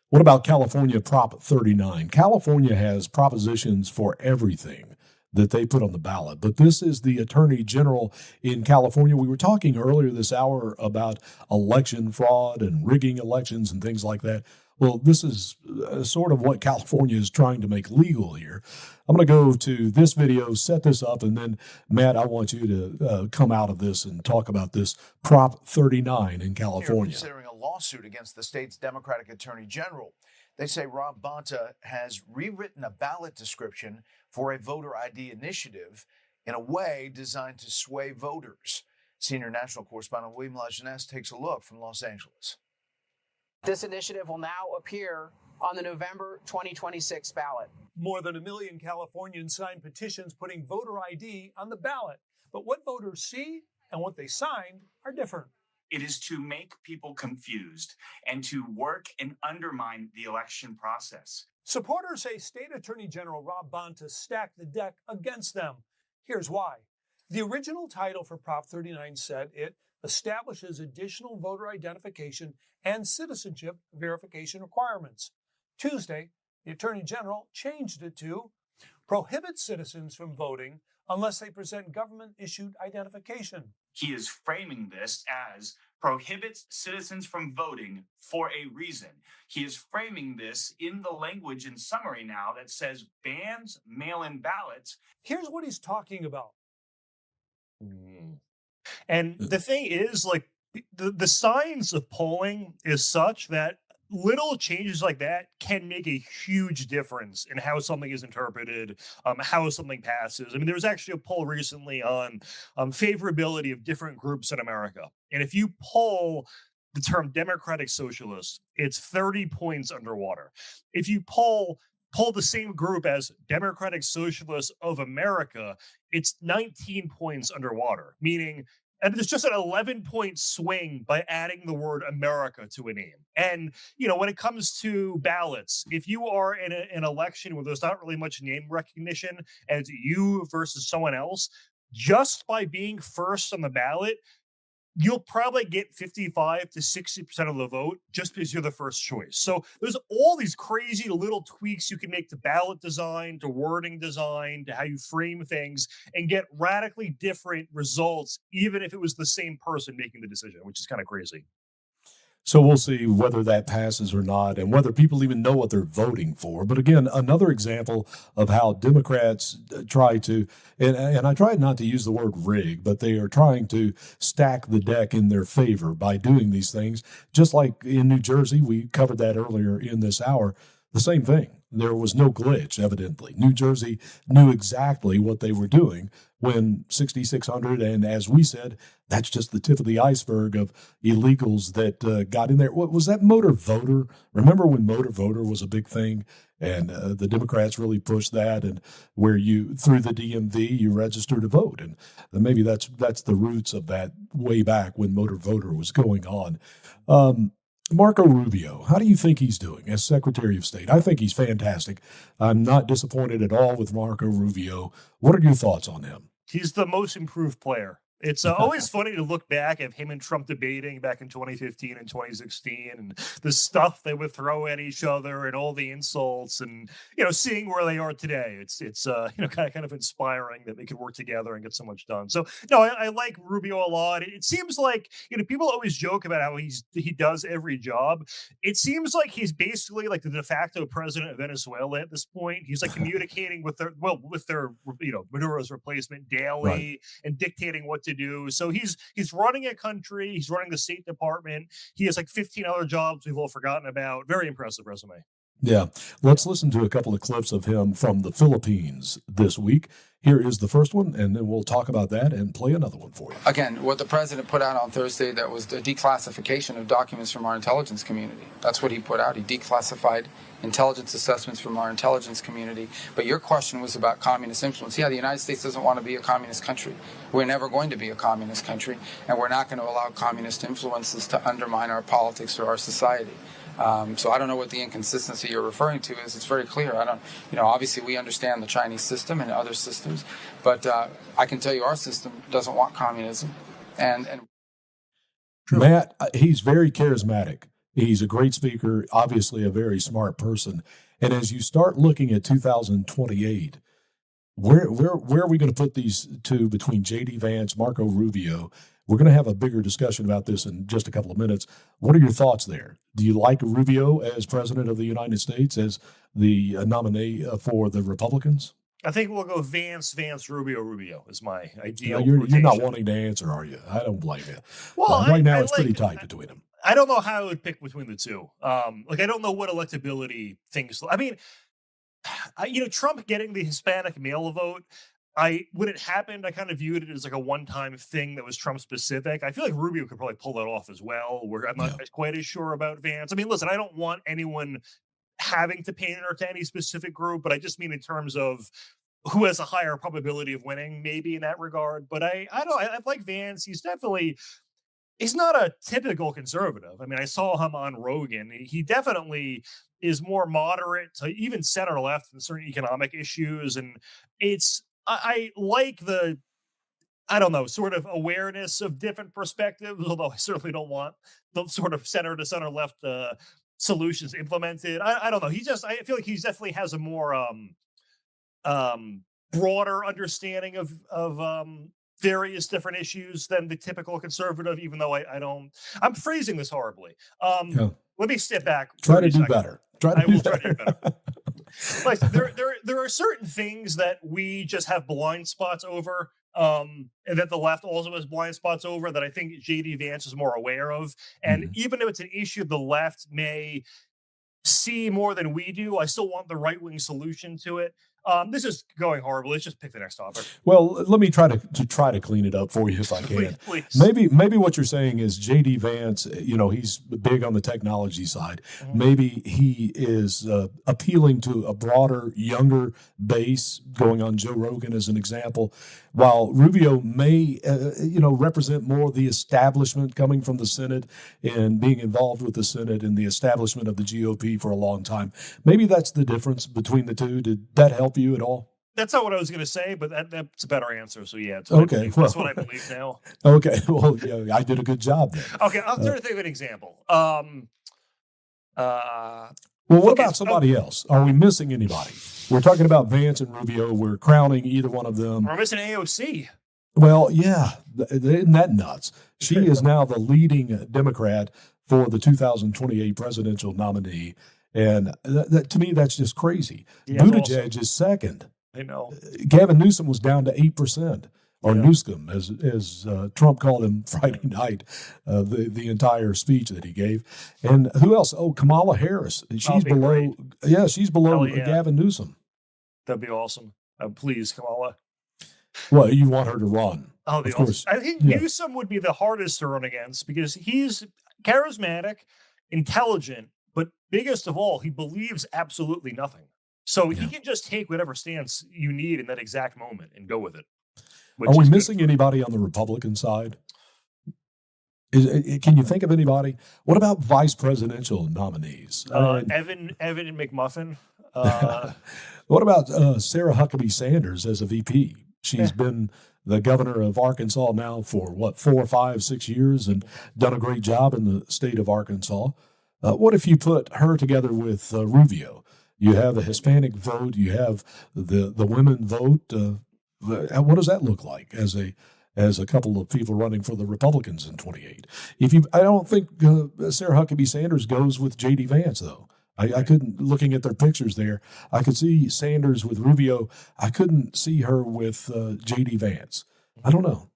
What about California Prop 39? California has propositions for everything that they put on the ballot. But this is the Attorney General in California. We were talking earlier this hour about election fraud and rigging elections and things like that. Well, this is sort of what California is trying to make legal here. I'm going to go to this video, set this up, and then, Matt, I want you to come out of this and talk about this Prop 39 in California. Considering a lawsuit against the state's Democratic Attorney General. They say Rob Bonta has rewritten a ballot description for a voter ID initiative in a way designed to sway voters. Senior national correspondent William Lajeunesse takes a look from Los Angeles. This initiative will now appear on the November 2026 ballot. More than 1 million Californians signed petitions putting voter ID on the ballot. But what voters see and what they signed are different. It is to make people confused and to work and undermine the election process. Supporters say State Attorney General Rob Bonta stacked the deck against them. Here's why. The original title for Prop 39 said it establishes additional voter identification and citizenship verification requirements. Tuesday, the Attorney General changed it to prohibit citizens from voting unless they present government-issued identification. He is framing this as prohibits citizens from voting for a reason. He is framing this in the language in summary now that says bans mail-in ballots. Here's what he's talking about. And the thing is, the science of polling is such that little changes like that can make a huge difference in how something is interpreted, how something passes. I mean, there was actually a poll recently on favorability of different groups in America. And if you poll the term Democratic Socialist, it's 30 points underwater. If you poll the same group as Democratic Socialists of America, it's 19 points underwater, meaning and there's just an 11-point swing by adding the word America to a name. And, when it comes to ballots, if you are in an election where there's not really much name recognition and it's you versus someone else, just by being first on the ballot, you'll probably get 55 to 60% of the vote just because you're the first choice. So there's all these crazy little tweaks you can make to ballot design, to wording design, to how you frame things, and get radically different results, even if it was the same person making the decision, which is kind of crazy. So we'll see whether that passes or not and whether people even know what they're voting for. But again, another example of how Democrats try to, and I try not to use the word rig, but they are trying to stack the deck in their favor by doing these things. Just like in New Jersey, we covered that earlier in this hour. the same thing. There was no glitch, evidently. New Jersey knew exactly what they were doing when 6,600, and as we said, that's just the tip of the iceberg of illegals that got in there. What was that motor voter? Remember when motor voter was a big thing? And the Democrats really pushed that, and where you, through the DMV, you register to vote. And maybe that's the roots of that way back when motor voter was going on. Marco Rubio, how do you think he's doing as Secretary of State? I think he's fantastic. I'm not disappointed at all with Marco Rubio. What are your thoughts on him? He's the most improved player. It's always funny to look back at him and Trump debating back in 2015 and 2016 and the stuff they would throw at each other and all the insults and, seeing where they are today. It's kind of inspiring that they could work together and get so much done. So, no, I like Rubio a lot. It seems like, people always joke about how he does every job. It seems like he's basically like the de facto president of Venezuela at this point. He's like communicating with their Maduro's replacement daily, right, and dictating what to do. So he's running a country. He's running the State Department. He has like 15 other jobs we've all forgotten about. Very impressive resume. Yeah. Let's listen to a couple of clips of him from the Philippines this week. Here is the first one, and then we'll talk about that and play another one for you. Again, what the president put out on Thursday, that was the declassification of documents from our intelligence community. That's what he put out. He declassified intelligence assessments from our intelligence community. But your question was about communist influence. Yeah, the United States doesn't want to be a communist country. We're never going to be a communist country, and we're not going to allow communist influences to undermine our politics or our society. So I don't know what the inconsistency you're referring to is. It's very clear. Obviously we understand the Chinese system and other systems, but I can tell you our system doesn't want communism. And Matt, he's very charismatic. He's a great speaker, obviously a very smart person. And as you start looking at 2028, where are we going to put these two between J.D. Vance, Marco Rubio? We're going to have a bigger discussion about this in just a couple of minutes. What are your thoughts there? Do you like Rubio as president of the United States, as the nominee for the Republicans? I think we'll go Vance, Rubio is my ideal. You're not wanting to answer, are you? I don't blame you. Well, right now it's pretty tight between them. I don't know how I would pick between the two. I don't know what electability things. I mean, Trump getting the Hispanic male vote. When it happened, I kind of viewed it as like a one-time thing that was Trump specific. I feel like Rubio could probably pull that off as well, where I'm not quite as sure about Vance. I mean, listen, I don't want anyone having to pander to any specific group, but I just mean in terms of who has a higher probability of winning, maybe in that regard. But I like Vance. He's not a typical conservative. I mean, I saw him on Rogan. He definitely is more moderate to even center left in certain economic issues. And I like the, sort of awareness of different perspectives, although I certainly don't want the sort of center to center left solutions implemented. I don't know. I feel like he definitely has a more broader understanding of various different issues than the typical conservative, even though I'm phrasing this horribly. Let me step back. Try to do better. I will try to do better. Like there are certain things that we just have blind spots over, and that the left also has blind spots over, that I think J.D. Vance is more aware of. And even if it's an issue the left may see more than we do, I still want the right-wing solution to it. This is going horrible. Let's just pick the next topic. Well, let me try to clean it up for you if I can. Please. Maybe what you're saying is J.D. Vance, he's big on the technology side. Mm-hmm. Maybe he is appealing to a broader, younger base, going on Joe Rogan as an example, while Rubio may, represent more the establishment, coming from the Senate and being involved with the Senate and the establishment of the GOP for a long time. Maybe that's the difference between the two. Did that help you at all? That's not what I was going to say, but that's a better answer. So yeah, that's what I believe now. Okay, well, I did a good job there. Okay, I'll try to think of an example. What about somebody else? Are we missing anybody? We're talking about Vance and Rubio. We're crowning either one of them. We're missing AOC. Well, yeah, isn't that nuts? She is now the leading Democrat for the 2028 presidential nominee. And that, to me, that's just crazy. Yeah, Buttigieg is second. I know. Gavin Newsom was down to 8%. or Newscomb, as Trump called him Friday night, the entire speech that he gave. And who else? Oh, Kamala Harris. She's below. Great. Yeah, she's below Gavin Newsom. That'd be awesome. Please, Kamala. Well, you want her to run? Oh, of course. I think Newsom would be the hardest to run against because he's charismatic, intelligent, but biggest of all, he believes absolutely nothing. So he can just take whatever stance you need in that exact moment and go with it. Are we missing anybody on the Republican side? Can you think of anybody? What about vice presidential nominees? Evan McMuffin. What about Sarah Huckabee Sanders as a VP? She's been the governor of Arkansas now for, 4, 5, 6 years and done a great job in the state of Arkansas. What if you put her together with Rubio? You have a Hispanic vote. You have the women vote. What does that look like as a couple of people running for the Republicans in 28? I don't think Sarah Huckabee Sanders goes with J.D. Vance, though. I couldn't, looking at their pictures there, I could see Sanders with Rubio. I couldn't see her with J.D. Vance. I don't know.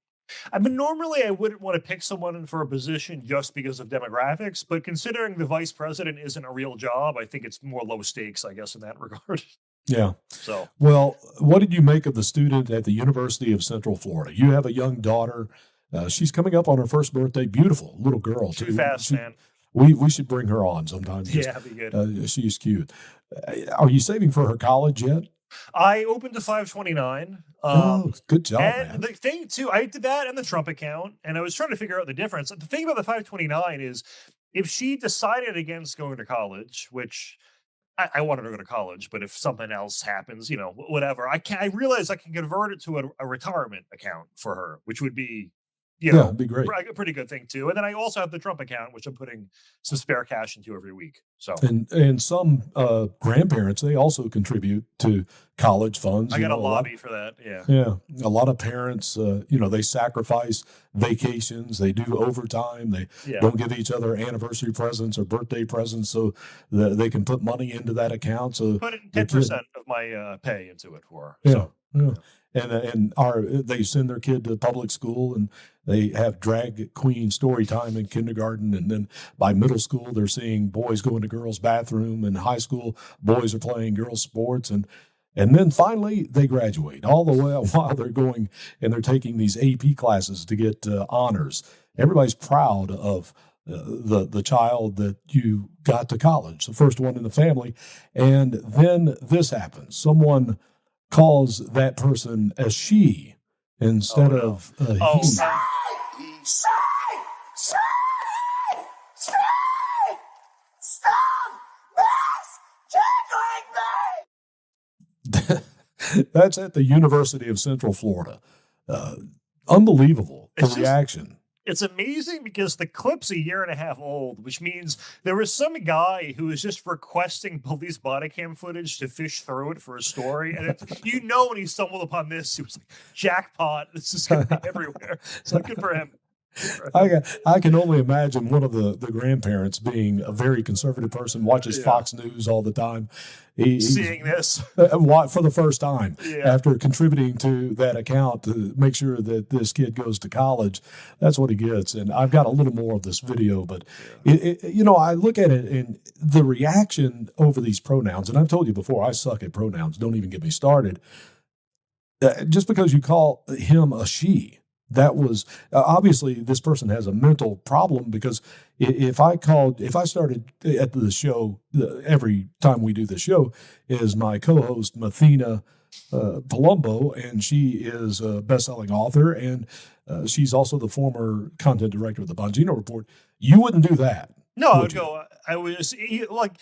I mean, normally I wouldn't want to pick someone for a position just because of demographics, but considering the vice president isn't a real job, I think it's more low stakes, I guess, in that regard. Yeah. So, well, what did you make of the student at the University of Central Florida? You have a young daughter. She's coming up on her first birthday. Beautiful little girl, too. Too fast, man. We should bring her on sometime. Yeah, that'd be good. She's cute. Are you saving for her college yet? I opened a 529. Good job, and man. The thing, too, I did that and the Trump account, and I was trying to figure out the difference. The thing about the 529 is if she decided against going to college, which I wanted her to go to college, but if something else happens, whatever, I realize I can convert it to a retirement account for her, which would be, it'd be great. A pretty good thing too. And then I also have the Trump account, which I'm putting some spare cash into every week. So and some grandparents, they also contribute to college funds. I got a lobby for that. Yeah. Yeah. A lot of parents, they sacrifice vacations. They do overtime. They don't give each other anniversary presents or birthday presents so that they can put money into that account. So put 10% of my pay into it for her. Yeah. So. Yeah. And they send their kid to public school and they have drag queen story time in kindergarten. And then by middle school, they're seeing boys go into girls' bathroom. And high school, boys are playing girls' sports. And then finally, they graduate all the way while they're going and they're taking these AP classes to get honors. Everybody's proud of the child that you got to college, the first one in the family. And then this happens. Someone calls that person a she instead of a he. That's at the University of Central Florida. Unbelievable, the reaction. It's amazing because the clip's a year and a half old, which means there was some guy who was just requesting police body cam footage to fish through it for a story. And when he stumbled upon this, he was like, jackpot, this is going to be everywhere. So good for him. I can only imagine one of the grandparents being a very conservative person, watches Fox News all the time. Seeing this for the first time after contributing to that account to make sure that this kid goes to college. That's what he gets. And I've got a little more of this video, but I look at it and the reaction over these pronouns. And I've told you before, I suck at pronouns. Don't even get me started. Just because you call him a she. That was obviously this person has a mental problem because if I started at the show every time we do the show is my co-host Mathena Palumbo, and she is a best-selling author and she's also the former content director of the Bongino Report. You wouldn't do that. No, I would go. I was like.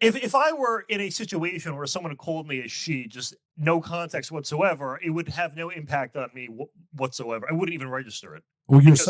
If I were in a situation where someone called me a she, just no context whatsoever, it would have no impact on me whatsoever. I wouldn't even register it. Well, because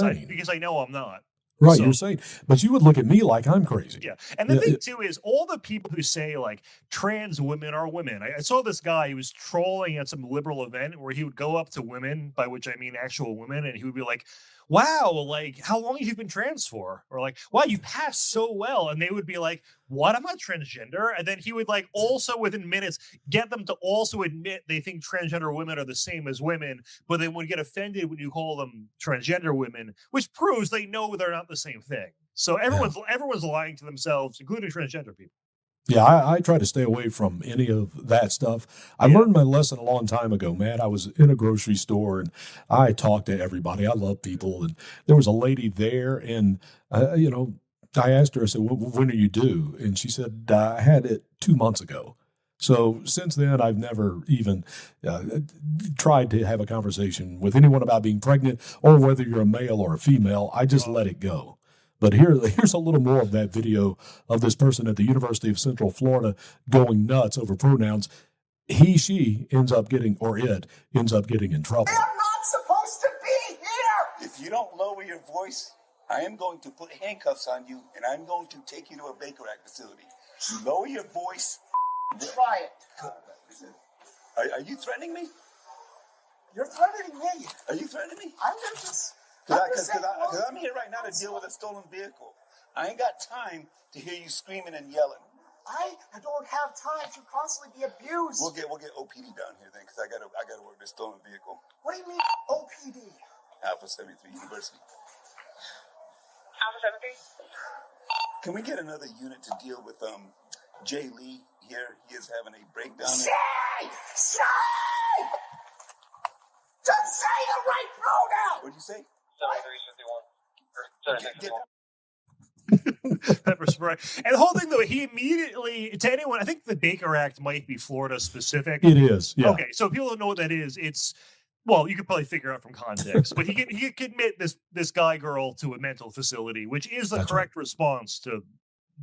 I know I'm not. Right, you're saying. But you would look at me like I'm crazy. Yeah. And the thing, too, is all the people who say, like, trans women are women. I saw this guy who was trolling at some liberal event where he would go up to women, by which I mean actual women, and he would be like, wow, like, how long have you been trans for? Or like, wow, you passed so well. And they would be like, what? I'm not transgender. And then he would like also within minutes get them to also admit they think transgender women are the same as women, but they would get offended when you call them transgender women, which proves they know they're not the same thing. So everyone's lying to themselves, including transgender people. Yeah, I try to stay away from any of that stuff. I learned my lesson a long time ago, man. I was in a grocery store and I talked to everybody. I love people. And there was a lady there and, I asked her, I said, when are you due? And she said, I had it 2 months ago. So since then, I've never even tried to have a conversation with anyone about being pregnant or whether you're a male or a female. I just let it go. But here's a little more of that video of this person at the University of Central Florida going nuts over pronouns. She ends up getting in trouble. I'm not supposed to be here! If you don't lower your voice, I am going to put handcuffs on you and I'm going to take you to a Baker Act facility. You lower your voice. Try it. Are you threatening me? You're threatening me. Are you threatening me? I'm just... Because I'm here right now to deal with a stolen vehicle. I ain't got time to hear you screaming and yelling. I don't have time to constantly be abused. We'll get OPD down here then, because I gotta work this stolen vehicle. What do you mean OPD? Alpha 73 University. Alpha 73. Can we get another unit to deal with Jay Lee here? He is having a breakdown. Say! Just say the right pronoun. What'd you say? 7351. Pepper spray. And the whole thing, though, he immediately, to anyone, I think the Baker Act might be Florida specific. It is, yeah. Okay, so if people don't know what that is, well, you could probably figure out from context, but he can admit this girl to a mental facility, which is the correct response to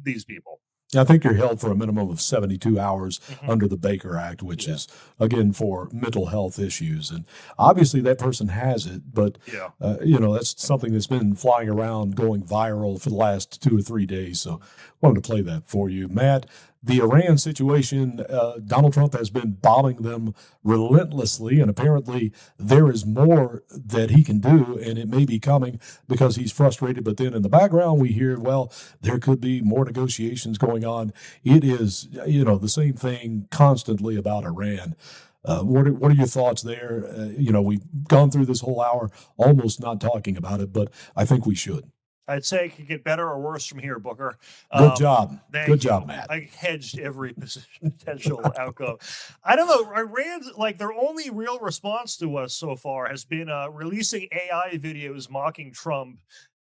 these people. I think you're held for a minimum of 72 hours under the Baker Act, which is, again, for mental health issues. And obviously that person has it, but, that's something that's been flying around, going viral for the last 2 or 3 days. So I wanted to play that for you. Matt, the Iran situation, Donald Trump has been bombing them relentlessly, and apparently there is more that he can do, and it may be coming because he's frustrated. But then in the background, we hear, well, there could be more negotiations going on. It is, the same thing constantly about Iran. What are your thoughts there? We've gone through this whole hour almost not talking about it, but I think we should. I'd say it could get better or worse from here, Booker. Good job. Good job, Matt. I hedged every potential outcome. I don't know. Iran's, their only real response to us so far has been releasing AI videos mocking Trump.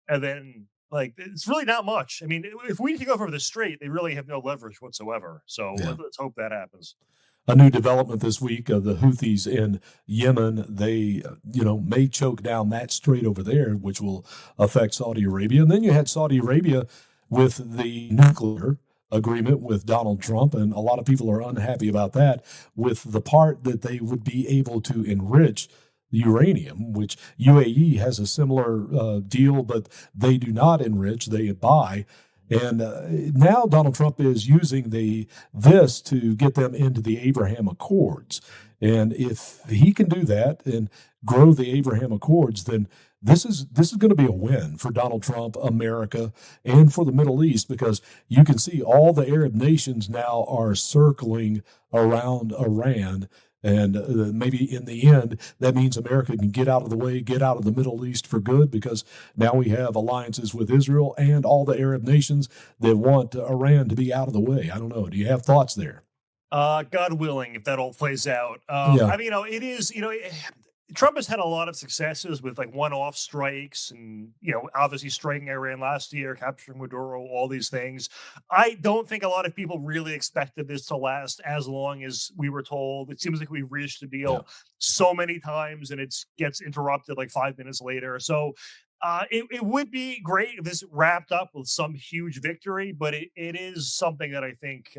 And then, it's really not much. I mean, if we take over the strait, they really have no leverage whatsoever. So let's hope that happens. A new development this week of the Houthis in Yemen. They, may choke down that strait over there, which will affect Saudi Arabia. And then you had Saudi Arabia with the nuclear agreement with Donald Trump, and a lot of people are unhappy about that, with the part that they would be able to enrich the uranium, which UAE has a similar deal, but they do not enrich, they buy. And now Donald Trump is using this to get them into the Abraham Accords. And if he can do that and grow the Abraham Accords, then this is going to be a win for Donald Trump, America, and for the Middle East, because you can see all the Arab nations now are circling around Iran. And maybe in the end, that means America can get out of the way, get out of the Middle East for good, because now we have alliances with Israel and all the Arab nations that want Iran to be out of the way. I don't know. Do you have thoughts there? God willing, if that all plays out. I mean, it is, Trump has had a lot of successes with one-off strikes and, obviously striking Iran last year, capturing Maduro, all these things. I don't think a lot of people really expected this to last as long as we were told. It seems like we've reached a deal so many times and it gets interrupted 5 minutes later. So it would be great if this wrapped up with some huge victory, but it is something that I think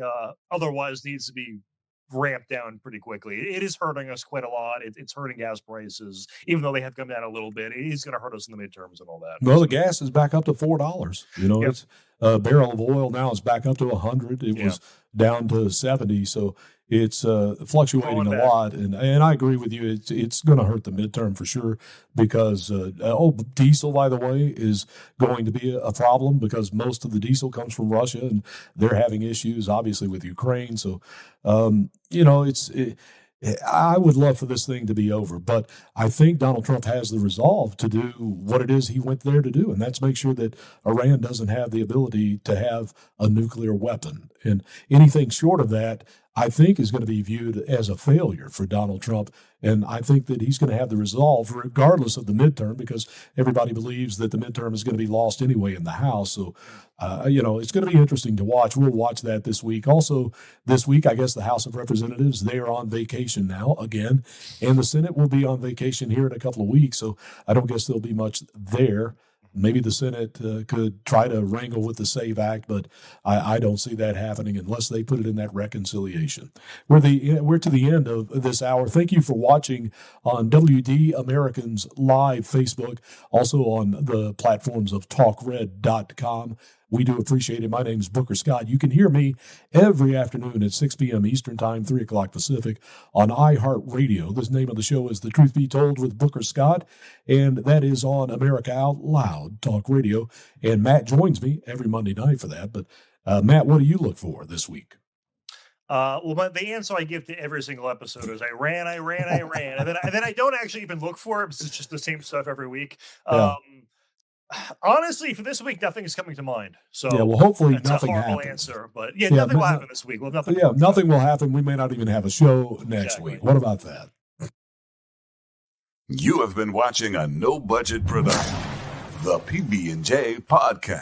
otherwise needs to be ramped down pretty quickly. It is hurting us quite a lot. It's hurting gas prices, even though they have come down a little bit. It is going to hurt us in the midterms and all that. Well, the gas is back up to $4. A barrel of oil now is back up to 100. It was down to 70. So it's fluctuating a lot. And I agree with you. It's going to hurt the midterm for sure because, diesel, by the way, is going to be a problem because most of the diesel comes from Russia and they're having issues, obviously, with Ukraine. So, I would love for this thing to be over, but I think Donald Trump has the resolve to do what it is he went there to do, and that's make sure that Iran doesn't have the ability to have a nuclear weapon. And anything short of that, I think, is going to be viewed as a failure for Donald Trump. And I think that he's going to have the resolve regardless of the midterm because everybody believes that the midterm is going to be lost anyway in the House. So, it's going to be interesting to watch. We'll watch that this week. Also, this week, I guess the House of Representatives, they are on vacation now again, and the Senate will be on vacation here in a couple of weeks. So I don't guess there'll be much there. Maybe the Senate could try to wrangle with the SAVE Act, but I don't see that happening unless they put it in that reconciliation. We're to the end of this hour. Thank you for watching on WD Americans Live Facebook, also on the platforms of talkred.com. We do appreciate it. My name is Booker Scott. You can hear me every afternoon at 6 p.m. Eastern Time, 3 o'clock Pacific on iHeartRadio. The name of the show is The Truth Be Told with Booker Scott, and that is on America Out Loud Talk Radio. And Matt joins me every Monday night for that. But, Matt, what do you look for this week? The answer I give to every single episode is I ran. And then I don't actually even look for it because it's just the same stuff every week. Honestly, for this week, nothing is coming to mind. So hopefully that's nothing a horrible happens. answer, but nothing will happen this week. We'll have nothing. Nothing will happen. We may not even have a show next week. What about that? You have been watching a no budget production, the PB&J podcast.